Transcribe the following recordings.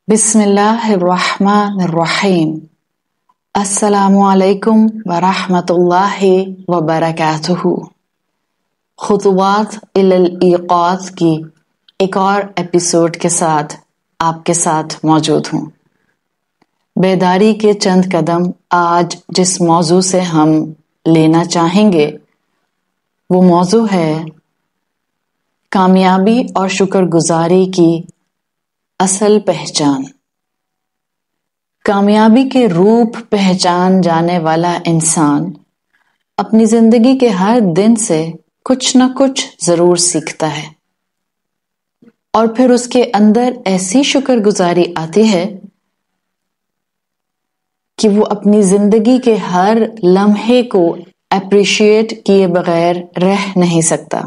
بسم اللہ الرحمن الرحیم۔ السلام علیکم ورحمۃ اللہ وبرکاتہ۔ خطوات الی الایقاظ کی ایک اور ایپیسوڈ کے ساتھ آپ کے ساتھ موجود ہوں۔ بیداری کے چند قدم آج جس موضوع سے ہم لینا چاہیں گے وہ موضوع ہے کامیابی اور شکر گزاری کی اصل پہچان۔ کامیابی کے روپ پہچان جانے والا انسان اپنی زندگی کے ہر دن سے کچھ نہ کچھ ضرور سیکھتا ہے، اور پھر اس کے اندر ایسی شکر گزاری آتی ہے کہ وہ اپنی زندگی کے ہر لمحے کو اپریشیٹ کیے بغیر رہ نہیں سکتا،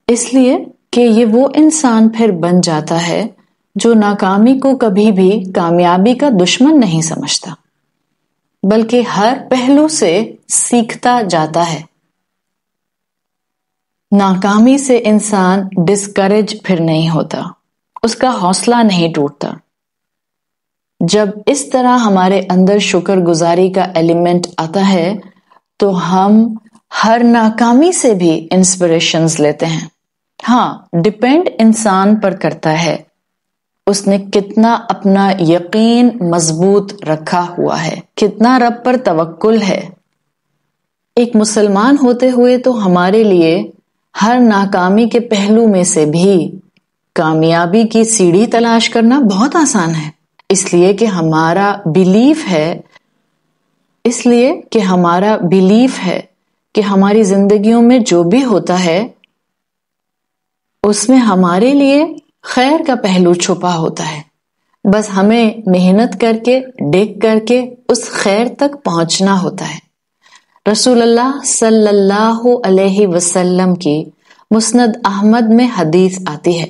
اس لیے کہ یہ وہ انسان پھر بن جاتا ہے جو ناکامی کو کبھی بھی کامیابی کا دشمن نہیں سمجھتا، بلکہ ہر پہلو سے سیکھتا جاتا ہے۔ ناکامی سے انسان ڈسکریج پھر نہیں ہوتا، اس کا حوصلہ نہیں ٹوٹتا۔ جب اس طرح ہمارے اندر شکر گزاری کا ایلیمنٹ آتا ہے تو ہم ہر ناکامی سے بھی انسپریشنز لیتے ہیں۔ ہاں، ڈیپینڈ انسان پر کرتا ہے اس نے کتنا اپنا یقین مضبوط رکھا ہوا ہے، کتنا رب پر توکل ہے۔ ایک مسلمان ہوتے ہوئے تو ہمارے لیے ہر ناکامی کے پہلو میں سے بھی کامیابی کی سیڑھی تلاش کرنا بہت آسان ہے، اس لیے کہ ہمارا بیلیف ہے کہ ہماری زندگیوں میں جو بھی ہوتا ہے اس میں ہمارے لیے خیر کا پہلو چھپا ہوتا ہے، بس ہمیں محنت کر کے ڈگ کر کے اس خیر تک پہنچنا ہوتا ہے۔ رسول اللہ صلی اللہ علیہ وسلم کی مسند احمد میں حدیث آتی ہے،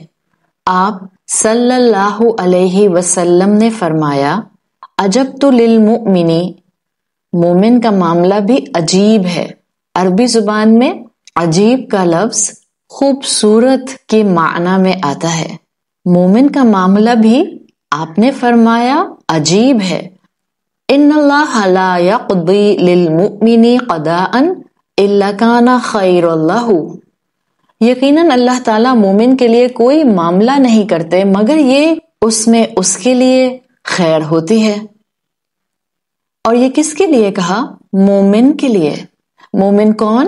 آپ صلی اللہ علیہ وسلم نے فرمایا، عجبت للمؤمن، مومن کا معاملہ بھی عجیب ہے۔ عربی زبان میں عجیب کا لفظ خوبصورت کے معنی میں آتا ہے، مومن کا معاملہ بھی آپ نے فرمایا عجیب ہے۔ ان اللہ لا یقضی للمؤمن قضاء الا کان خیر له، یقیناً اللہ تعالیٰ مومن کے لیے کوئی معاملہ نہیں کرتے مگر یہ اس میں اس کے لیے خیر ہوتی ہے۔ اور یہ کس کے لیے کہا؟ مومن کے لیے۔ مومن کون؟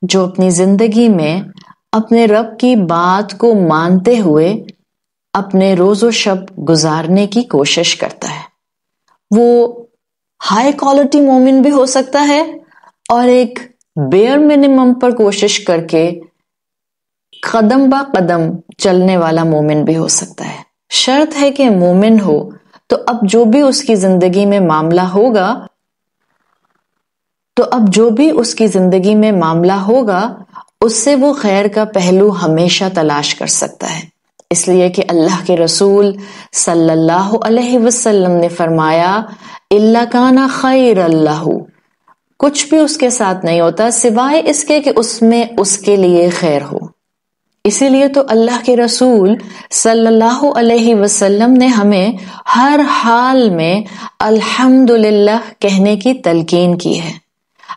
جو اپنی زندگی میں اپنے رب کی بات کو مانتے ہوئے اپنے روز و شب گزارنے کی کوشش کرتا ہے۔ وہ ہائی کوالٹی مومن بھی ہو سکتا ہے اور ایک بیئر منیمم پر کوشش کر کے قدم با قدم چلنے والا مومن بھی ہو سکتا ہے۔ شرط ہے کہ مومن ہو تو اب جو بھی اس کی زندگی میں معاملہ ہوگا اس سے وہ خیر کا پہلو ہمیشہ تلاش کر سکتا ہے، اس لیے کہ اللہ کے رسول صلی اللہ علیہ وسلم نے فرمایا، الا کان خیر اللہ، کچھ بھی اس کے ساتھ نہیں ہوتا سوائے اس کے کہ اس میں اس کے لیے خیر ہو۔ اسی لیے تو اللہ کے رسول صلی اللہ علیہ وسلم نے ہمیں ہر حال میں الحمدللہ کہنے کی تلقین کی ہے۔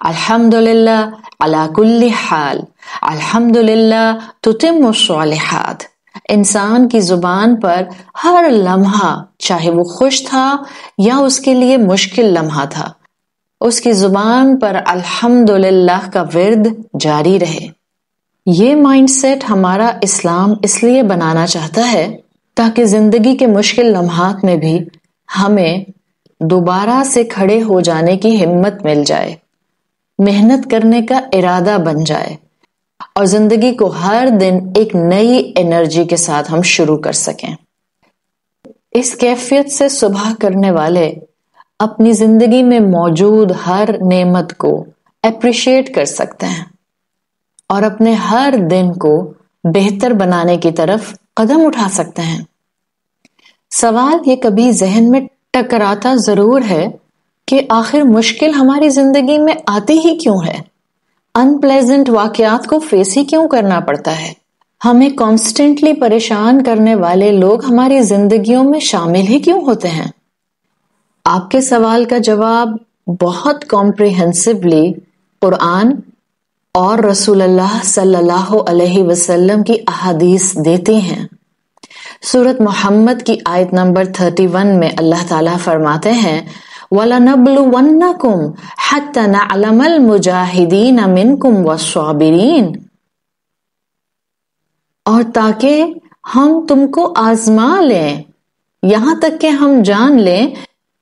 الحمدللہ علی کل حال، الحمدللہ تتم الصالحات۔ انسان کی زبان پر ہر لمحہ، چاہے وہ خوش تھا یا اس کے لیے مشکل لمحہ تھا، اس کی زبان پر الحمدللہ کا ورد جاری رہے۔ یہ مائنڈ سیٹ ہمارا اسلام اس لیے بنانا چاہتا ہے تاکہ زندگی کے مشکل لمحات میں بھی ہمیں دوبارہ سے کھڑے ہو جانے کی ہمت مل جائے، محنت کرنے کا ارادہ بن جائے، اور زندگی کو ہر دن ایک نئی انرجی کے ساتھ ہم شروع کر سکیں۔ اس کیفیت سے صبح کرنے والے اپنی زندگی میں موجود ہر نعمت کو اپریشیٹ کر سکتے ہیں اور اپنے ہر دن کو بہتر بنانے کی طرف قدم اٹھا سکتے ہیں۔ سوال یہ کبھی ذہن میں ٹکراتا ضرور ہے کہ آخر مشکل ہماری زندگی میں آتی ہی کیوں ہے؟ ان پلیزنٹ واقعات کو فیس ہی کیوں کرنا پڑتا ہے؟ ہمیں کانسٹنٹلی پریشان کرنے والے لوگ ہماری زندگیوں میں شامل ہی کیوں ہوتے ہیں؟ آپ کے سوال کا جواب بہت کمپریہنسولی قرآن اور رسول اللہ صلی اللہ علیہ وسلم کی احادیث دیتی ہیں۔ سورۃ محمد کی آیت نمبر 31 میں اللہ تعالیٰ فرماتے ہیں وَلَنَبْلُوَنَّكُمْ حَتَّى نَعْلَمَ الْمُجَاهِدِينَ مِنْكُمْ وَالصَّابِرِينَ، اور تاکہ ہم تم کو آزما لیں یہاں تک کہ ہم جان لیں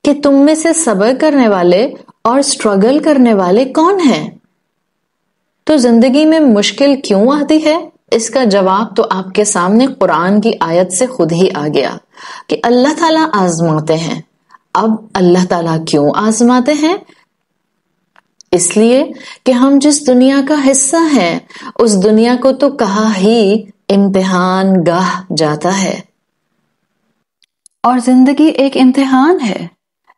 کہ تم میں سے صبر کرنے والے اور سٹرگل کرنے والے کون ہیں۔ تو زندگی میں مشکل کیوں آتی ہے؟ اس کا جواب تو آپ کے سامنے قرآن کی آیت سے خود ہی آ گیا کہ اللہ تعالیٰ آزماتے ہیں۔ اب اللہ تعالیٰ کیوں آزماتے ہیں؟ اس لیے کہ ہم جس دنیا کا حصہ ہیں اس دنیا کو تو کہا ہی امتحان گاہ جاتا ہے، اور زندگی ایک امتحان ہے۔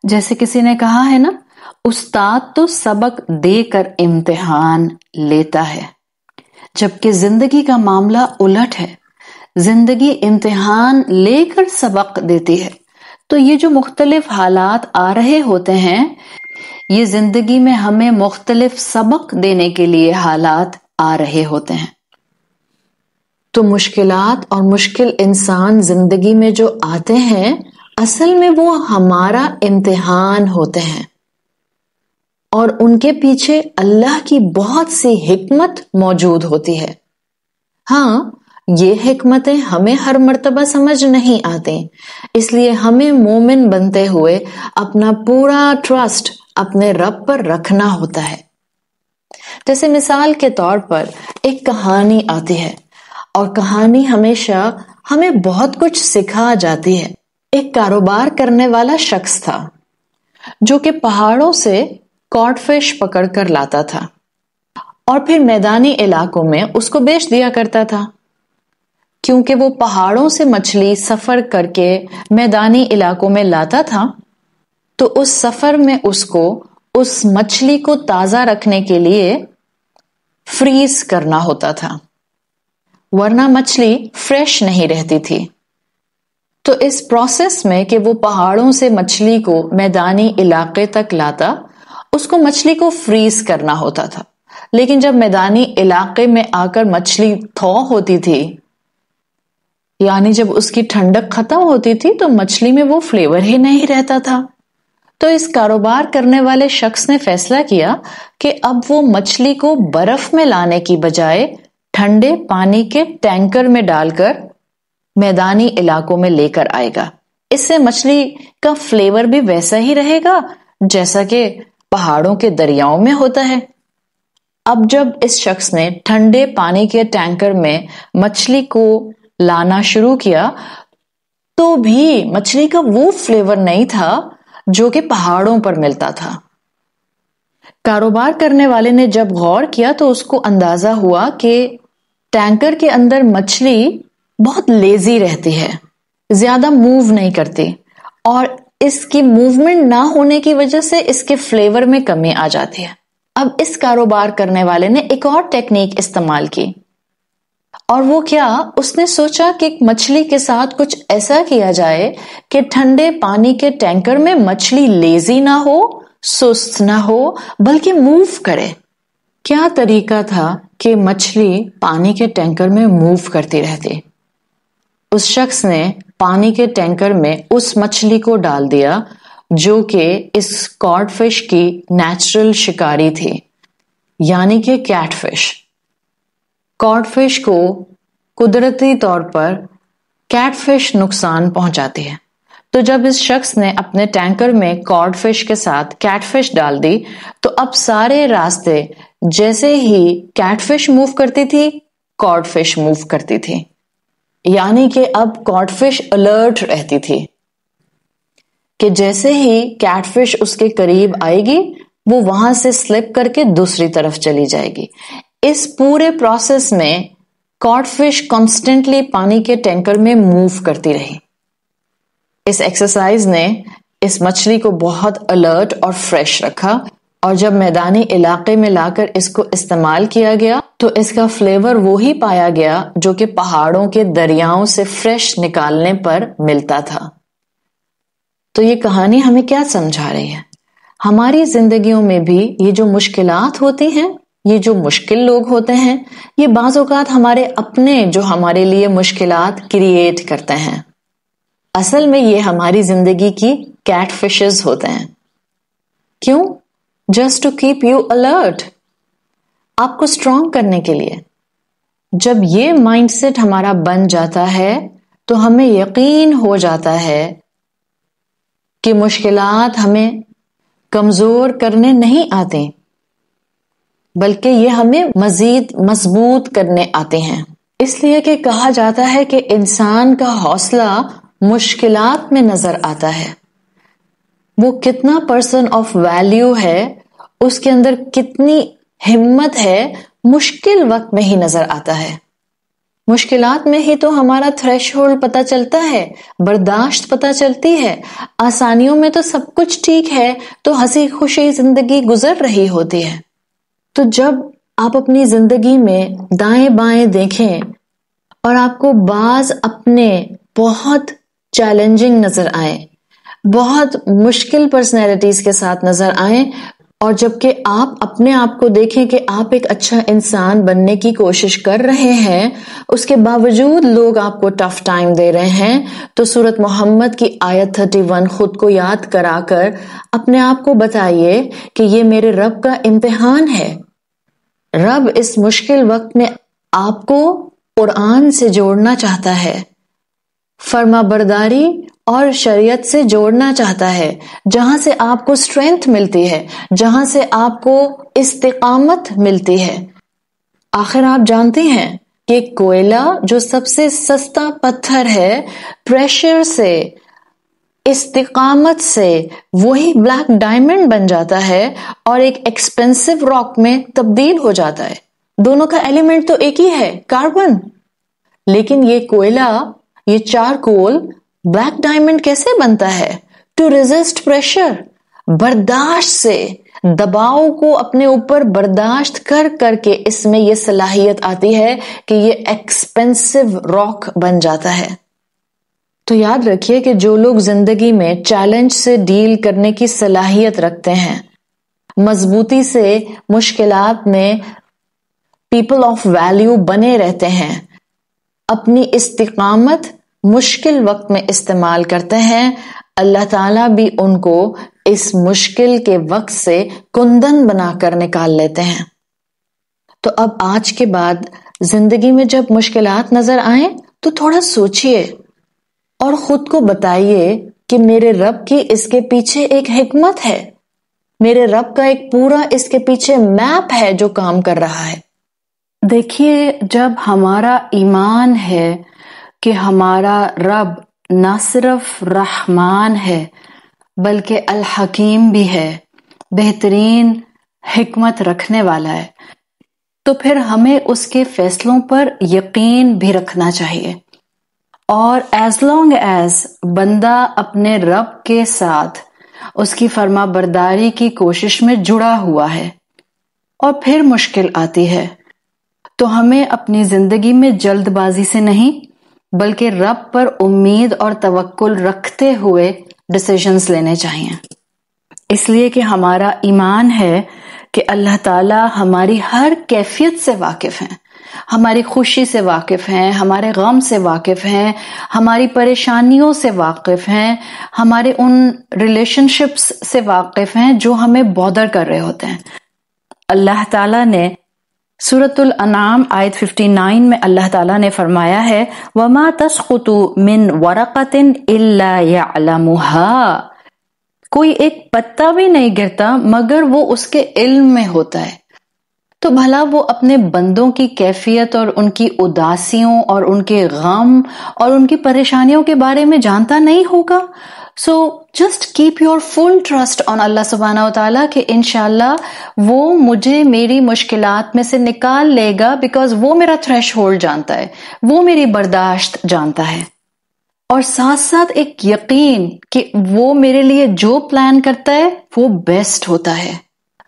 جیسے کسی نے کہا ہے نا، استاد تو سبق دے کر امتحان لیتا ہے، جبکہ زندگی کا معاملہ الٹ ہے، زندگی امتحان لے کر سبق دیتی ہے۔ تو یہ جو مختلف حالات آ رہے ہوتے ہیں، یہ زندگی میں ہمیں مختلف سبق دینے کے لیے حالات آ رہے ہوتے ہیں۔ تو مشکلات اور مشکل انسان زندگی میں جو آتے ہیں، اصل میں وہ ہمارا امتحان ہوتے ہیں، اور ان کے پیچھے اللہ کی بہت سی حکمت موجود ہوتی ہے۔ ہاں، یہ حکمتیں ہمیں ہر مرتبہ سمجھ نہیں آتی، اس لیے ہمیں مومن بنتے ہوئے اپنا پورا ٹرسٹ اپنے رب پر رکھنا ہوتا ہے۔ جیسے مثال کے طور پر ایک کہانی آتی ہے، اور کہانی ہمیشہ ہمیں بہت کچھ سکھا جاتی ہے۔ ایک کاروبار کرنے والا شخص تھا جو کہ پہاڑوں سے کاٹ فش پکڑ کر لاتا تھا اور پھر میدانی علاقوں میں اس کو بیچ دیا کرتا تھا۔ کیونکہ وہ پہاڑوں سے مچھلی سفر کر کے میدانی علاقوں میں لاتا تھا، تو اس سفر میں اس کو اس مچھلی کو تازہ رکھنے کے لیے فریز کرنا ہوتا تھا، ورنہ مچھلی فریش نہیں رہتی تھی۔ تو اس پروسیس میں کہ وہ پہاڑوں سے مچھلی کو میدانی علاقے تک لاتا، اس کو مچھلی کو فریز کرنا ہوتا تھا، لیکن جب میدانی علاقے میں آ کر مچھلی تھو ہوتی تھی، یعنی جب اس کی ٹھنڈک ختم ہوتی تھی، تو مچھلی میں وہ فلیور ہی نہیں رہتا تھا۔ تو اس کاروبار کرنے والے شخص نے فیصلہ کیا کہ اب وہ مچھلی کو برف میں لانے کی بجائے ٹھنڈے پانی کے ٹینکر میں ڈال کر میدانی علاقوں میں لے کر آئے گا۔ اس سے مچھلی کا فلیور بھی ویسا ہی رہے گا جیسا کہ پہاڑوں کے دریاؤں میں ہوتا ہے۔ اب جب اس شخص نے ٹھنڈے پانی کے ٹینکر میں مچھلی کو لانا شروع کیا، تو بھی مچھلی کا وہ فلیور نہیں تھا جو کہ پہاڑوں پر ملتا تھا۔ کاروبار کرنے والے نے جب غور کیا تو اس کو اندازہ ہوا کہ ٹینکر کے اندر مچھلی بہت لیزی رہتی ہے، زیادہ موو نہیں کرتی، اور اس کی موومنٹ نہ ہونے کی وجہ سے اس کے فلیور میں کمی آ جاتی ہے۔ اب اس کاروبار کرنے والے نے ایک اور ٹیکنیک استعمال کی، اور وہ کیا، اس نے سوچا کہ مچھلی کے ساتھ کچھ ایسا کیا جائے کہ ٹھنڈے پانی کے ٹینکر میں مچھلی لیزی نہ ہو، سست نہ ہو، بلکہ موو کرے۔ کیا طریقہ تھا کہ مچھلی پانی کے ٹینکر میں موو کرتی رہتی؟ اس شخص نے پانی کے ٹینکر میں اس مچھلی کو ڈال دیا جو کہ اس کاٹ فش کی نیچرل شکاری تھی، یعنی کہ کیٹ فش۔ کاٹ فش کو قدرتی طور پر کیٹ فش نقصان پہنچاتی ہے، تو جب اس شخص نے اپنے ٹینکر میں کاٹ فش کے ساتھ کیٹ فش ڈال دی، تو اب سارے راستے جیسے ہی کیٹ فش موو کرتی تھی، کاٹ فش موو کرتی تھی، یعنی کہ اب کاٹ فش الرٹ رہتی تھی کہ جیسے ہی کیٹ فش اس کے قریب آئے گی، وہ وہاں سے سلپ کر کے دوسری طرف چلی جائے گی۔ اس پورے پروسیس میں کاٹ فش کانسٹنٹلی پانی کے ٹینکر میں موو کرتی رہی۔ اس ایکسرسائز نے اس مچھلی کو بہت الرٹ اور فریش رکھا، اور جب میدانی علاقے میں لا کر اس کو استعمال کیا گیا تو اس کا فلیور وہی پایا گیا جو کہ پہاڑوں کے دریاؤں سے فریش نکالنے پر ملتا تھا۔ تو یہ کہانی ہمیں کیا سمجھا رہی ہے؟ ہماری زندگیوں میں بھی یہ جو مشکلات ہوتی ہیں، یہ جو مشکل لوگ ہوتے ہیں، یہ بعض اوقات ہمارے اپنے جو ہمارے لیے مشکلات کریٹ کرتے ہیں۔ اصل میں یہ ہماری زندگی کی کیٹ فشز ہوتے ہیں۔ کیوں؟ Just to keep you alert, آپ کو اسٹرانگ کرنے کے لیے۔ جب یہ مائنڈ سیٹ ہمارا بن جاتا ہے تو ہمیں یقین ہو جاتا ہے کہ مشکلات ہمیں کمزور کرنے نہیں آتے، بلکہ یہ ہمیں مزید مضبوط کرنے آتے ہیں۔ اس لیے کہ کہا جاتا ہے کہ انسان کا حوصلہ مشکلات میں نظر آتا ہے، وہ کتنا پرسن آف ویلیو ہے، اس کے اندر کتنی ہمت ہے، مشکل وقت میں ہی نظر آتا ہے۔ مشکلات میں ہی تو ہمارا تھریش ہولڈ پتہ چلتا ہے، برداشت پتہ چلتی ہے۔ آسانیوں میں تو سب کچھ ٹھیک ہے، تو ہنسی خوشی زندگی گزر رہی ہوتی ہے۔ تو جب آپ اپنی زندگی میں دائیں بائیں دیکھیں اور آپ کو بعض اپنے بہت چیلنجنگ نظر آئیں، بہت مشکل پرسنالٹیز کے ساتھ نظر آئیں، اور جبکہ آپ اپنے آپ کو دیکھیں کہ آپ ایک اچھا انسان بننے کی کوشش کر رہے ہیں، اس کے باوجود لوگ آپ کو ٹف ٹائم دے رہے ہیں، تو سورۃ محمد کی آیت 31 خود کو یاد کرا کر اپنے آپ کو بتائیے کہ یہ میرے رب کا امتحان ہے۔ رب اس مشکل وقت میں آپ کو قرآن سے جوڑنا چاہتا ہے، فرما برداری اور شریعت سے جوڑنا چاہتا ہے، جہاں سے آپ کو اسٹرینتھ ملتی ہے، جہاں سے آپ کو استقامت ملتی ہے۔ آخر آپ جانتے ہیں کہ کوئلہ جو سب سے سستا پتھر ہے، پریشر سے، استقامت سے وہی بلیک ڈائمنڈ بن جاتا ہے اور ایک ایکسپینسو راک میں تبدیل ہو جاتا ہے۔ دونوں کا ایلیمنٹ تو ایک ہی ہے، کاربن، لیکن یہ کوئلہ، یہ چارکول بلیک ڈائمنڈ کیسے بنتا ہے؟ ٹو ریزسٹ پریشر، برداشت سے، دباؤ کو اپنے اوپر برداشت کر کر کے اس میں یہ صلاحیت آتی ہے کہ یہ ایکسپینسو راک بن جاتا ہے۔ تو یاد رکھیے کہ جو لوگ زندگی میں چیلنج سے ڈیل کرنے کی صلاحیت رکھتے ہیں، مضبوطی سے مشکلات میں پیپل آف ویلیو بنے رہتے ہیں، اپنی استقامت مشکل وقت میں استعمال کرتے ہیں، اللہ تعالیٰ بھی ان کو اس مشکل کے وقت سے کندن بنا کر نکال لیتے ہیں۔ تو اب آج کے بعد زندگی میں جب مشکلات نظر آئیں تو تھوڑا سوچئے اور خود کو بتائیے کہ میرے رب کی اس کے پیچھے ایک حکمت ہے، میرے رب کا ایک پورا اس کے پیچھے میپ ہے جو کام کر رہا ہے۔ دیکھیے، جب ہمارا ایمان ہے کہ ہمارا رب نہ صرف رحمان ہے بلکہ الحکیم بھی ہے، بہترین حکمت رکھنے والا ہے، تو پھر ہمیں اس کے فیصلوں پر یقین بھی رکھنا چاہیے۔ اور ایز لانگ ایز بندہ اپنے رب کے ساتھ اس کی فرما برداری کی کوشش میں جڑا ہوا ہے اور پھر مشکل آتی ہے، تو ہمیں اپنی زندگی میں جلد بازی سے نہیں بلکہ رب پر امید اور توکل رکھتے ہوئے ڈیسیژنز لینے چاہیے، اس لیے کہ ہمارا ایمان ہے کہ اللہ تعالی ہماری ہر کیفیت سے واقف ہیں، ہماری خوشی سے واقف ہیں، ہمارے غم سے واقف ہیں، ہماری پریشانیوں سے واقف ہیں، ہمارے ان ریلیشن شپس سے واقف ہیں جو ہمیں بودر کر رہے ہوتے ہیں۔ اللہ تعالیٰ نے سورۃ الانعام آیت 59 میں اللہ تعالیٰ نے فرمایا ہے وَمَا تَسْقُطُ مِن وَرَقَةٍ إِلَّا يَعْلَمُهَا، کوئی ایک پتا بھی نہیں گرتا مگر وہ اس کے علم میں ہوتا ہے۔ تو بھلا وہ اپنے بندوں کی کیفیت اور ان کی اداسیوں اور ان کے غم اور ان کی پریشانیوں کے بارے میں جانتا نہیں ہوگا؟ So just keep your full trust on اللہ سبحانہ وتعالیٰ کہ انشاءاللہ وہ مجھے میری مشکلات میں سے نکال لے گا، بیکاز وہ میرا تھریش ہولڈ جانتا ہے، وہ میری برداشت جانتا ہے، اور ساتھ ساتھ ایک یقین کہ وہ میرے لیے جو پلان کرتا ہے وہ بیسٹ ہوتا ہے۔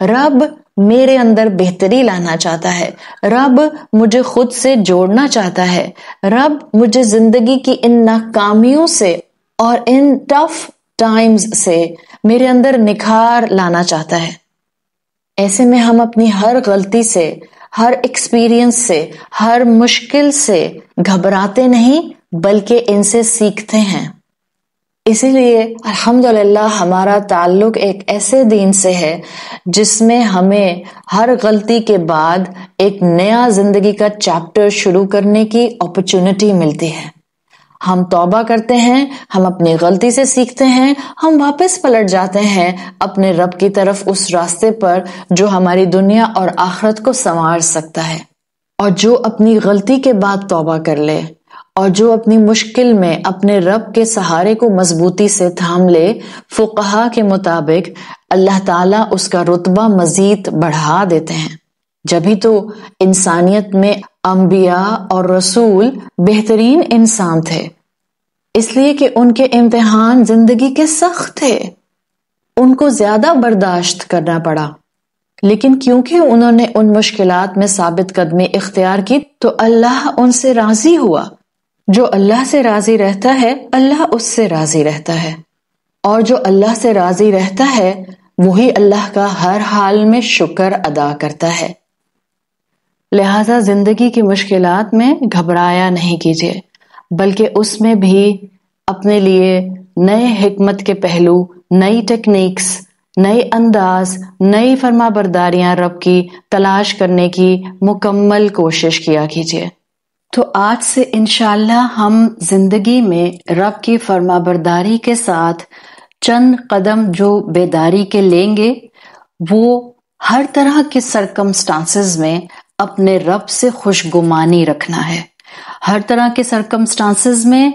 رب میرے اندر بہتری لانا چاہتا ہے، رب مجھے خود سے جوڑنا چاہتا ہے، رب مجھے زندگی کی ان ناکامیوں سے اور ان ٹف ٹائمز سے میرے اندر نکھار لانا چاہتا ہے۔ ایسے میں ہم اپنی ہر غلطی سے، ہر ایکسپیرینس سے، ہر مشکل سے گھبراتے نہیں بلکہ ان سے سیکھتے ہیں۔ اسی لیے الحمدللہ ہمارا تعلق ایک ایسے دین سے ہے جس میں ہمیں ہر غلطی کے بعد ایک نیا زندگی کا چیپٹر شروع کرنے کی اپرچونٹی ملتی ہے۔ ہم توبہ کرتے ہیں، ہم اپنی غلطی سے سیکھتے ہیں، ہم واپس پلٹ جاتے ہیں اپنے رب کی طرف، اس راستے پر جو ہماری دنیا اور آخرت کو سنوار سکتا ہے۔ اور جو اپنی غلطی کے بعد توبہ کر لے اور جو اپنی مشکل میں اپنے رب کے سہارے کو مضبوطی سے تھام لے، فقہا کے مطابق اللہ تعالیٰ اس کا رتبہ مزید بڑھا دیتے ہیں۔ جبھی تو انسانیت میں انبیاء اور رسول بہترین انسان تھے، اس لیے کہ ان کے امتحان زندگی کے سخت تھے، ان کو زیادہ برداشت کرنا پڑا، لیکن کیونکہ انہوں نے ان مشکلات میں ثابت قدمی اختیار کی تو اللہ ان سے راضی ہوا۔ جو اللہ سے راضی رہتا ہے اللہ اس سے راضی رہتا ہے، اور جو اللہ سے راضی رہتا ہے وہی اللہ کا ہر حال میں شکر ادا کرتا ہے۔ لہذا زندگی کی مشکلات میں گھبرایا نہیں کیجیے، بلکہ اس میں بھی اپنے لیے نئے حکمت کے پہلو، نئی ٹیکنیکس، نئے انداز، نئی فرما برداریاں رب کی تلاش کرنے کی مکمل کوشش کیا کیجیے۔ تو آج سے انشاءاللہ ہم زندگی میں رب کی فرما برداری کے ساتھ چند قدم جو بیداری کے لیں گے، وہ ہر طرح کے سرکمسٹانسز میں اپنے رب سے خوشگمانی رکھنا ہے، ہر طرح کے سرکمسٹانسز میں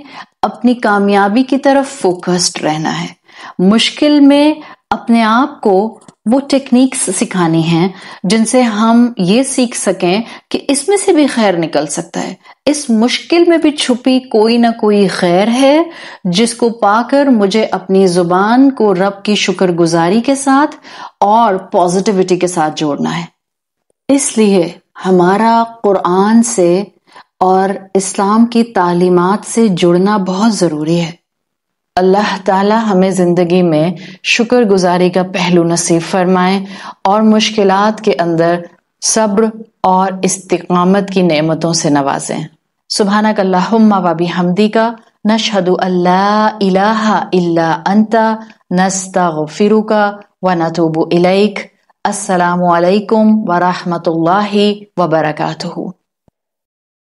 اپنی کامیابی کی طرف فوکسڈ رہنا ہے، مشکل میں اپنے آپ کو وہ ٹیکنیکس سکھانی ہیں جن سے ہم یہ سیکھ سکیں کہ اس میں سے بھی خیر نکل سکتا ہے، اس مشکل میں بھی چھپی کوئی نہ کوئی خیر ہے جس کو پا کر مجھے اپنی زبان کو رب کی شکر گزاری کے ساتھ اور پازیٹیوٹی کے ساتھ جوڑنا ہے۔ اس لیے ہمارا قرآن سے اور اسلام کی تعلیمات سے جڑنا بہت ضروری ہے۔ اللہ تعالی ہمیں زندگی میں شکر گزاری کا پہلو نصیب فرمائے اور مشکلات کے اندر صبر اور استقامت کی نعمتوں سے نوازیں۔ سبحانک اللہم و بحمدک، نشہد ان لا الہ الا انت، نستغفرک و نتوب الیک۔ السلام علیکم ورحمۃ اللہ وبرکاتہ۔